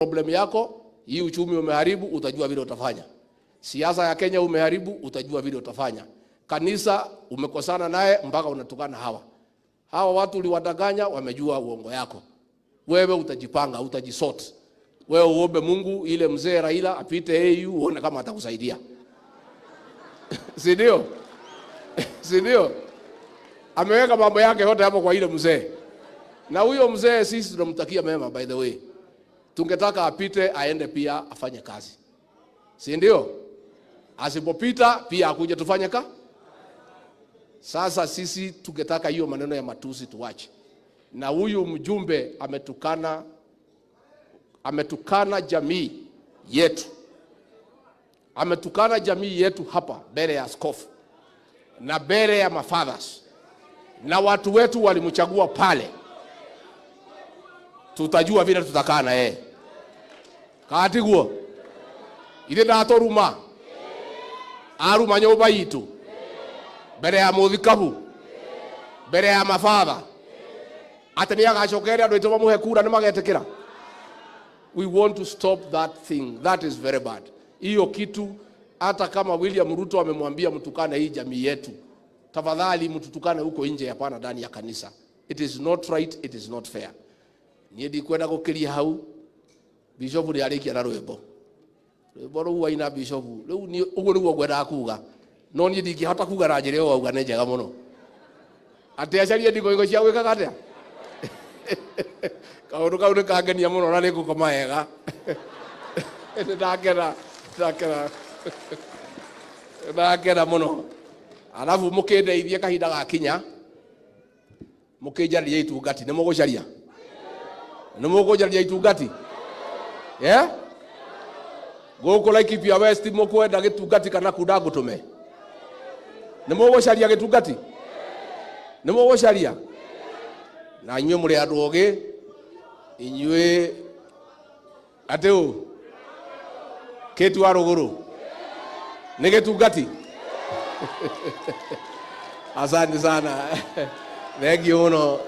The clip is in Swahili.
Problem yako, hii uchumi umeharibu, utajua vile utafanya. Siasa ya Kenya umeharibu, utajua vile utafanya. Kanisa umekosana naye mpaka unatukana hawa. Hawa watu uliwadanganya, wamejua uongo yako. Wewe utajipanga, utajisort. Wewe uombe Mungu ile mzee Raila apite AU uone kama atakusaidia. Si ndio? Si ndio? Ameweka mambo yake yote hapo kwa ile mzee. Na huyo mzee sisi tunamtakia mema, by the way. Tungetaka apite aende pia afanye kazi. Si ndio? Asipopita pia akuje tufanye kazi. Sasa sisi tungetaka hiyo maneno ya matusi tuache. Na huyu mjumbe ametukana jamii yetu. Ametukana jamii yetu hapa mbele ya askofu na mbele ya mafathers. Na watu wetu walimchagua pale. Tutajua vile tutakaa na yeye. Kaatiguo. Ile ndatoruma. Aruma nyoba yitu. Mbere ya muthikabu. Mbere ya mafather. Atani agacokeria andu aitũ mamuhe kura nimagetekera. We want to stop that thing. That is very bad. Hiyo kitu hata kama William Ruto amemwambia mtukane hii jamii yetu, tafadhali mtutukane huko nje, hapana ndani ya kanisa. It is not right, it is not fair. Niĩ ndikwenda gũkĩria hau. Bishop nĩ arĩkia na rwĩmbo. Rwĩmbo rũu waina bishop. Rĩu ni ũguo nĩguo ngwendaga kuga. No niĩ ndingĩhota kuga na njĩra ĩyo wauga nĩ njega mũno. Atĩ acarie ndingo cia gwĩkaga atĩa? Kaũndũ kau nĩ kangenia mũno na nĩ ngũkoma wega. Ndakena mũno. Alafu mũkĩndeithie kahinda gakinya. Mũkĩnjarĩrie itungati. Nĩ mũgũcaria? Nĩ mũgũcaria itungati? Yeah? Gũkũ Laikipia West mũkwenda gĩtungati kana kunda ngũtũme? Nĩ mũgũcaria gĩtungati? Nĩ mũgũcaria? Na inyuĩ mũrĩ andũ ogĩ, inyuĩ atĩ Ketu wa rũgũrũ nĩ gĩtungati? Asante sana. Thank you mũno.